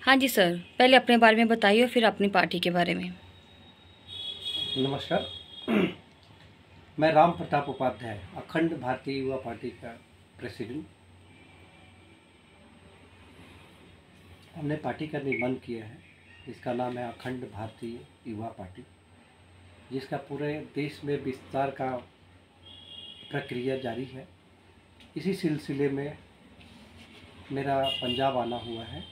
हाँ जी सर, पहले अपने बारे में बताइए और फिर अपनी पार्टी के बारे में। नमस्कार। मैं राम प्रताप उपाध्याय, अखंड भारतीय युवा पार्टी का प्रेसिडेंट। हमने पार्टी का निर्माण किया है, जिसका नाम है अखंड भारतीय युवा पार्टी, जिसका पूरे देश में विस्तार का प्रक्रिया जारी है। इसी सिलसिले में मेरा पंजाब आना हुआ है।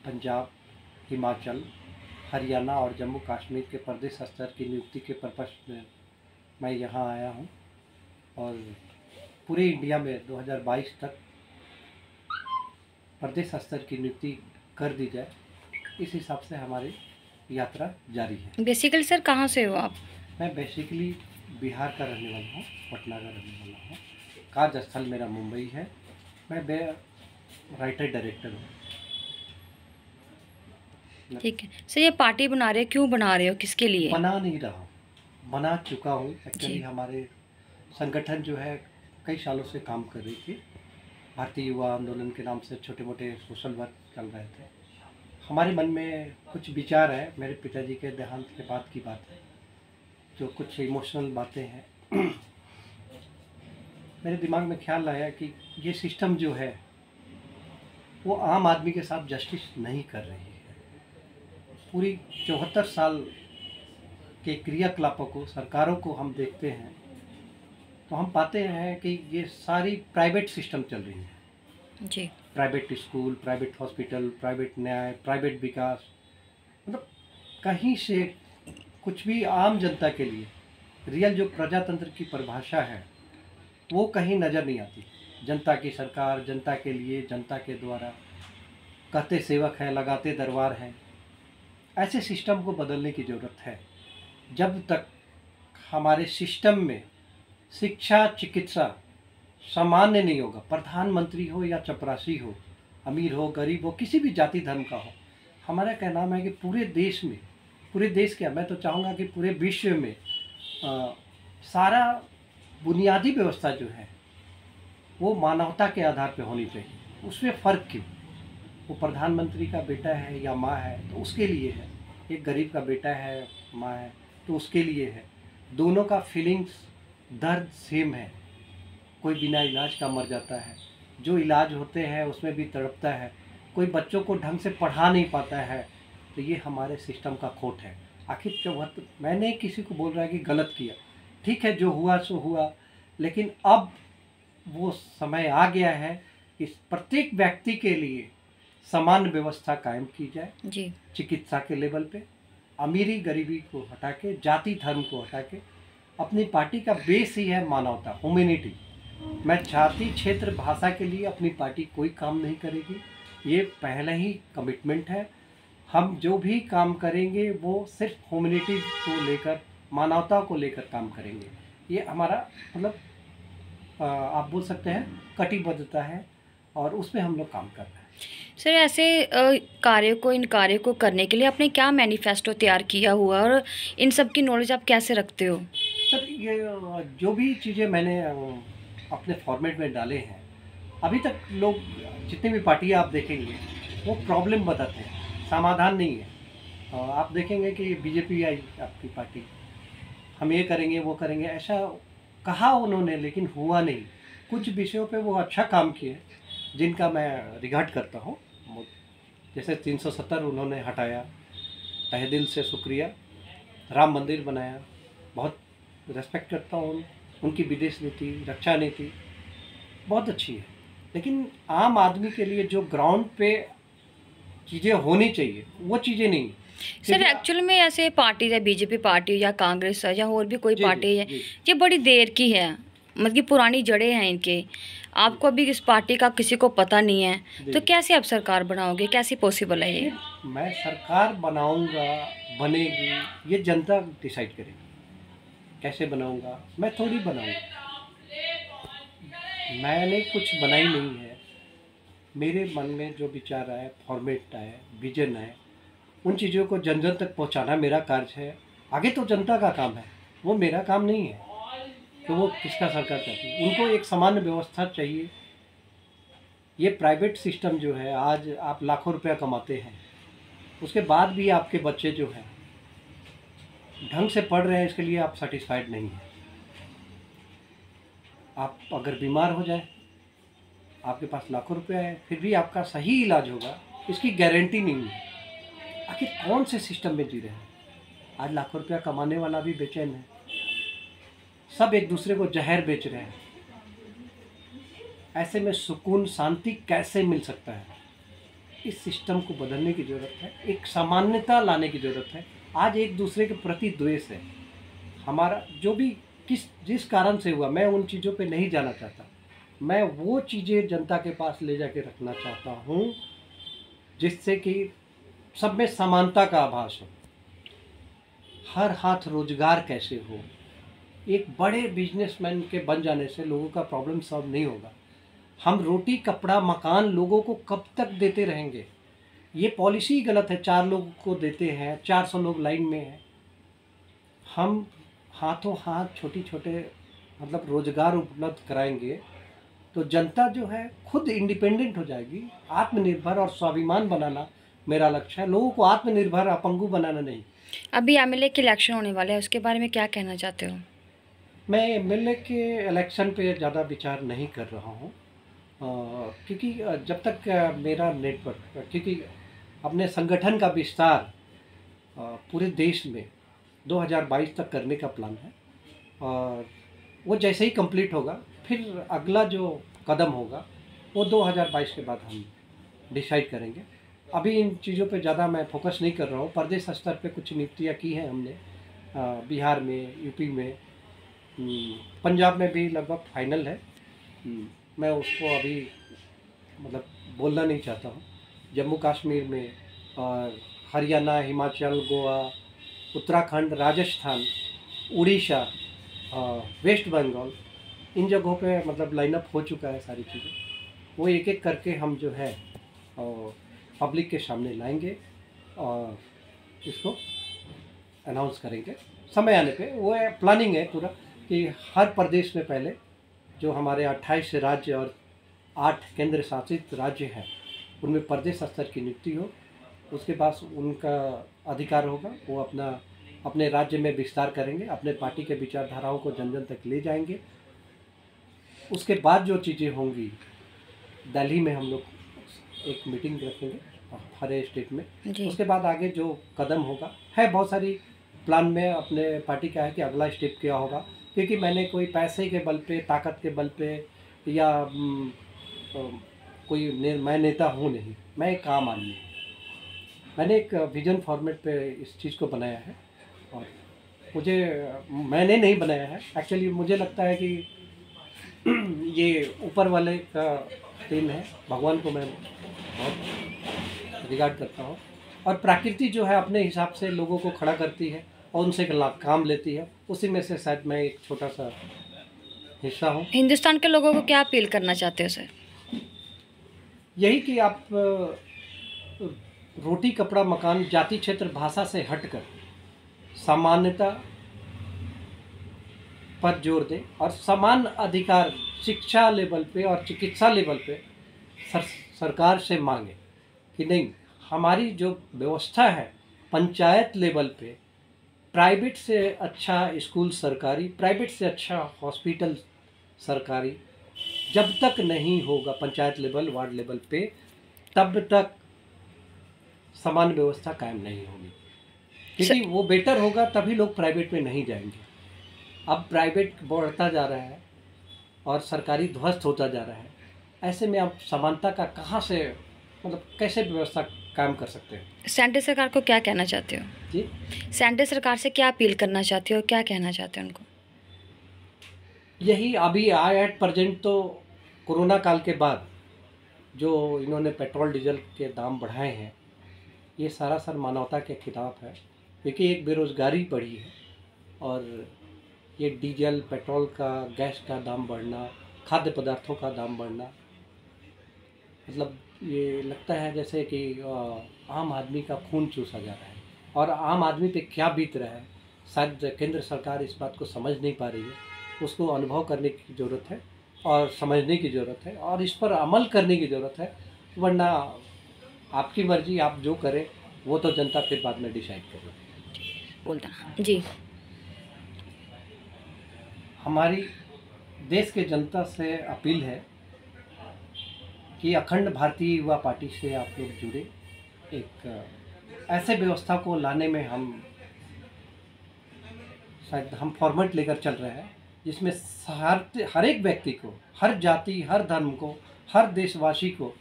पंजाब, हिमाचल, हरियाणा और जम्मू कश्मीर के प्रदेश स्तर की नियुक्ति के पर्पस में मैं यहाँ आया हूँ और पूरे इंडिया में 2022 तक प्रदेश स्तर की नियुक्ति कर दी जाए, इस हिसाब से हमारी यात्रा जारी है। बेसिकली सर कहाँ से हो आप? मैं बेसिकली बिहार का रहने वाला हूँ, पटना का रहने वाला हूँ। कार्यस्थल मेरा मुंबई है। मैं राइटर डायरेक्टर हूँ। ठीक है सर, ये पार्टी बना रहे हो, क्यों बना रहे हो, किसके लिए? बना नहीं रहा हूँ, बना चुका हूँ। एक्चुअली जी। हमारे संगठन जो है कई सालों से काम कर रही थी। भारतीय युवा आंदोलन के नाम से छोटे मोटे सोशल वर्क चल रहे थे। हमारे मन में कुछ विचार है, मेरे पिताजी के देहांत के बाद की बात है, जो कुछ इमोशनल बातें हैं। मेरे दिमाग में ख्याल आया कि ये सिस्टम जो है वो आम आदमी के साथ जस्टिस नहीं कर रही है। पूरी 74 साल के क्रियाकलापों को, सरकारों को हम देखते हैं तो हम पाते हैं कि ये सारी प्राइवेट सिस्टम चल रही है। जी। Private school, private hospital, private न्याय, प्राइवेट विकास, मतलब कहीं से कुछ भी आम जनता के लिए रियल जो प्रजातंत्र की परिभाषा है वो कहीं नज़र नहीं आती। जनता की सरकार, जनता के लिए, जनता के द्वारा, कहते सेवक हैं, लगाते दरबार हैं। ऐसे सिस्टम को बदलने की ज़रूरत है। जब तक हमारे सिस्टम में शिक्षा, चिकित्सा सामान्य नहीं होगा, प्रधानमंत्री हो या चपरासी हो, अमीर हो, गरीब हो, किसी भी जाति धर्म का हो, हमारा कहना है कि पूरे देश में, पूरे देश क्या, मैं तो चाहूँगा कि पूरे विश्व में सारा बुनियादी व्यवस्था जो है वो मानवता के आधार पे होनी चाहिए। उसमें फ़र्क क्यों? वो प्रधानमंत्री का बेटा है या माँ है तो उसके लिए है, एक गरीब का बेटा है, माँ है तो उसके लिए है। दोनों का फीलिंग्स, दर्द सेम है। कोई बिना इलाज का मर जाता है, जो इलाज होते हैं उसमें भी तड़पता है, कोई बच्चों को ढंग से पढ़ा नहीं पाता है। तो ये हमारे सिस्टम का खोट है। आखिर मैंने किसी को बोल रहा है कि गलत किया, ठीक है, जो हुआ सो हुआ, लेकिन अब वो समय आ गया है कि प्रत्येक व्यक्ति के लिए समान व्यवस्था कायम की जाए। जी। चिकित्सा के लेवल पे अमीरी गरीबी को हटा के, जाति धर्म को हटा के, अपनी पार्टी का बेस ही है मानवता, ह्यूमैनिटी। मैं जाति, क्षेत्र, भाषा के लिए अपनी पार्टी कोई काम नहीं करेगी। ये पहले ही कमिटमेंट है। हम जो भी काम करेंगे वो सिर्फ ह्यूमैनिटी को लेकर, मानवता को लेकर काम करेंगे। ये हमारा मतलब आप बोल सकते हैं कटिबद्धता है और उसमें हम लोग काम कर रहे हैं। सर ऐसे इन कार्यों को करने के लिए आपने क्या मैनिफेस्टो तैयार किया हुआ और इन सब की नॉलेज आप कैसे रखते हो? सर ये जो भी चीज़ें मैंने अपने फॉर्मेट में डाले हैं, अभी तक लोग जितनी भी पार्टियाँ आप देखेंगे वो प्रॉब्लम बताते हैं, समाधान नहीं है। आप देखेंगे कि बीजेपी आई आपकी पार्टी, हम ये करेंगे वो करेंगे, ऐसा कहा उन्होंने लेकिन हुआ नहीं। कुछ विषयों पे वो अच्छा काम किए जिनका मैं रिगार्ड करता हूँ। जैसे 370 उन्होंने हटाया, तहे दिल से शुक्रिया। राम मंदिर बनाया, बहुत रेस्पेक्ट करता हूँ। उनकी विदेश नीति, रक्षा नीति बहुत अच्छी है, लेकिन आम आदमी के लिए जो ग्राउंड पे चीज़ें होनी चाहिए वो चीज़ें नहीं। सर एक्चुअल में ऐसे पार्टी है, बीजेपी पार्टी या कांग्रेस या और भी कोई पार्टी है, ये बड़ी देर की है, मतलब कि पुरानी जड़ें हैं इनके। आपको अभी इस पार्टी का किसी को पता नहीं है, तो कैसे आप सरकार बनाओगे, कैसे पॉसिबल है ये? मैं सरकार बनाऊंगा, बनेगी, ये जनता डिसाइड करेगी। कैसे बनाऊंगा? मैं थोड़ी बनाऊंगा, मैंने कुछ बनाई नहीं है। मेरे मन में जो विचार आए, फॉर्मेट आए, विजन है, उन चीज़ों को जन जन तक पहुंचाना मेरा कार्य है। आगे तो जनता का काम है, वो मेरा काम नहीं है कि वो किसका सरकार चाहती है। उनको एक सामान्य व्यवस्था चाहिए, ये प्राइवेट सिस्टम जो है, आज आप लाखों रुपया कमाते हैं, उसके बाद भी आपके बच्चे जो हैं ढंग से पढ़ रहे हैं, इसके लिए आप सेटिस्फाइड नहीं हैं। आप अगर बीमार हो जाए, आपके पास लाखों रुपया है, फिर भी आपका सही इलाज होगा, इसकी गारंटी नहीं है। आखिर कौन से सिस्टम में जी रहे हैं? आज लाखों रुपया कमाने वाला भी बेचैन है, सब एक दूसरे को जहर बेच रहे हैं। ऐसे में सुकून, शांति कैसे मिल सकता है? इस सिस्टम को बदलने की ज़रूरत है, एक सामान्यता लाने की ज़रूरत है। आज एक दूसरे के प्रति द्वेष है हमारा, जो भी जिस कारण से हुआ, मैं उन चीज़ों पे नहीं जाना चाहता। मैं वो चीज़ें जनता के पास ले जाके रखना चाहता हूँ जिससे कि सब में समानता का आभास हो, हर हाथ रोजगार कैसे हो। एक बड़े बिजनेसमैन के बन जाने से लोगों का प्रॉब्लम सॉल्व नहीं होगा। हम रोटी कपड़ा मकान लोगों को कब तक देते रहेंगे? ये पॉलिसी गलत है। 4 लोगों को देते हैं, 400 लोग लाइन में हैं। हम हाथों हाथ छोटे छोटे रोजगार उपलब्ध कराएंगे तो जनता जो है खुद इंडिपेंडेंट हो जाएगी। आत्मनिर्भर और स्वाभिमान बनाना मेरा लक्ष्य है, लोगों को आत्मनिर्भर, अपंगु बनाना नहीं। अभी एमएलए के इलेक्शन होने वाले हैं, उसके बारे में क्या कहना चाहते हो? मैं एमएलए के इलेक्शन पे ज़्यादा विचार नहीं कर रहा हूँ, क्योंकि जब तक मेरा नेटवर्क, क्योंकि अपने संगठन का विस्तार पूरे देश में 2022 तक करने का प्लान है, और वो जैसे ही कंप्लीट होगा फिर अगला जो कदम होगा वो 2022 के बाद हम डिसाइड करेंगे। अभी इन चीज़ों पे ज़्यादा मैं फोकस नहीं कर रहा हूँ। प्रदेश स्तर पे कुछ नियुक्तियाँ की हैं हमने, बिहार में, यूपी में, पंजाब में भी लगभग फाइनल है। मैं उसको अभी बोलना नहीं चाहता हूँ। जम्मू कश्मीर में और हरियाणा, हिमाचल, गोवा, उत्तराखंड, राजस्थान, उड़ीसा, वेस्ट बंगाल, इन जगहों पे लाइनअप हो चुका है सारी चीज़ें। वो एक एक करके हम जो है पब्लिक के सामने लाएंगे और इसको अनाउंस करेंगे समय आने पे। वो प्लानिंग है पूरा कि हर प्रदेश में पहले जो हमारे 28 राज्य और 8 केंद्र शासित राज्य हैं उनमें प्रदेश स्तर की नियुक्ति हो। उसके बाद उनका अधिकार होगा, वो अपने राज्य में विस्तार करेंगे, अपने पार्टी के विचारधाराओं को जन जन तक ले जाएंगे। उसके बाद जो चीज़ें होंगी, दिल्ली में हम लोग एक मीटिंग रखेंगे हर स्टेट में। उसके बाद आगे जो कदम होगा है, बहुत सारी प्लान में अपने पार्टी का है कि अगला स्टेप क्या होगा। क्योंकि मैंने कोई पैसे के बल पे, ताकत के बल पे या मैं नेता हूँ नहीं, मैं एक आम आदमी हूँ। मैंने एक विजन फॉर्मेट पे इस चीज़ को बनाया है और मैंने नहीं बनाया है, एक्चुअली मुझे लगता है कि ये ऊपर वाले का देन है। भगवान को मैं बहुत रिगार्ड करता हूँ, और प्रकृति जो है अपने हिसाब से लोगों को खड़ा करती है और उनसे काम लेती है। उसी में से शायद मैं एक छोटा सा हिस्सा हूँ। हिंदुस्तान के लोगों को क्या अपील करना चाहते हो सर? यही कि आप रोटी कपड़ा मकान, जाति क्षेत्र भाषा से हटकर सामान्यता पर जोर दें और समान अधिकार शिक्षा लेवल पे और चिकित्सा लेवल पे सरकार से मांगे कि नहीं, हमारी जो व्यवस्था है पंचायत लेवल पे, प्राइवेट से अच्छा स्कूल सरकारी, प्राइवेट से अच्छा हॉस्पिटल सरकारी, जब तक नहीं होगा पंचायत लेवल, वार्ड लेवल पे, तब तक समान व्यवस्था कायम नहीं होगी। क्योंकि वो बेटर होगा तभी लोग प्राइवेट में नहीं जाएंगे। अब प्राइवेट बढ़ता जा रहा है और सरकारी ध्वस्त होता जा रहा है। ऐसे में आप समानता का कहाँ से कैसे व्यवस्था काम कर सकते हैं? सेंटर सरकार को क्या कहना चाहते हो जी? सेंटर सरकार से क्या अपील करना चाहते हो, क्या कहना चाहते हो उनको? यही अभी एट प्रेजेंट तो कोरोना काल के बाद जो इन्होंने पेट्रोल डीजल के दाम बढ़ाए हैं, ये सारा सर मानवता के खिलाफ है। क्योंकि एक बेरोज़गारी बढ़ी है और ये डीजल, पेट्रोल का, गैस का दाम बढ़ना, खाद्य पदार्थों का दाम बढ़ना, ये लगता है जैसे कि आम आदमी का खून चूसा जा रहा है। और आम आदमी पे क्या बीत रहा है, शायद केंद्र सरकार इस बात को समझ नहीं पा रही है। उसको अनुभव करने की ज़रूरत है। और समझने की ज़रूरत है और इस पर अमल करने की ज़रूरत है, वरना आपकी मर्जी, आप जो करें वो तो जनता फिर बाद में डिसाइड करेगी। बोलता जी। हमारी देश के जनता से अपील है कि अखंड भारतीय युवा पार्टी से आप लोग जुड़े। एक ऐसे व्यवस्था को लाने में हम शायद हम फॉर्मेट लेकर चल रहे हैं जिसमें हर एक व्यक्ति को, हर जाति, हर धर्म को, हर देशवासी को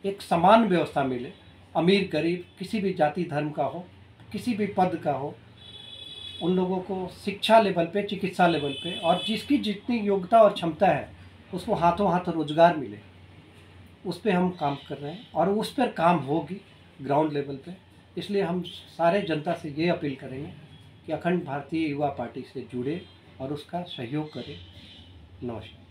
एक समान व्यवस्था मिले। अमीर गरीब किसी भी जाति धर्म का हो, किसी भी पद का हो, उन लोगों को शिक्षा लेवल पे, चिकित्सा लेवल पे और जिसकी जितनी योग्यता और क्षमता है उसको हाथों हाथ रोजगार मिले। उस पर हम काम कर रहे हैं और उस पर काम होगी ग्राउंड लेवल पे। इसलिए हम सारे जनता से ये अपील करेंगे कि अखंड भारतीय युवा पार्टी से जुड़े और उसका सहयोग करें। नमस्कार।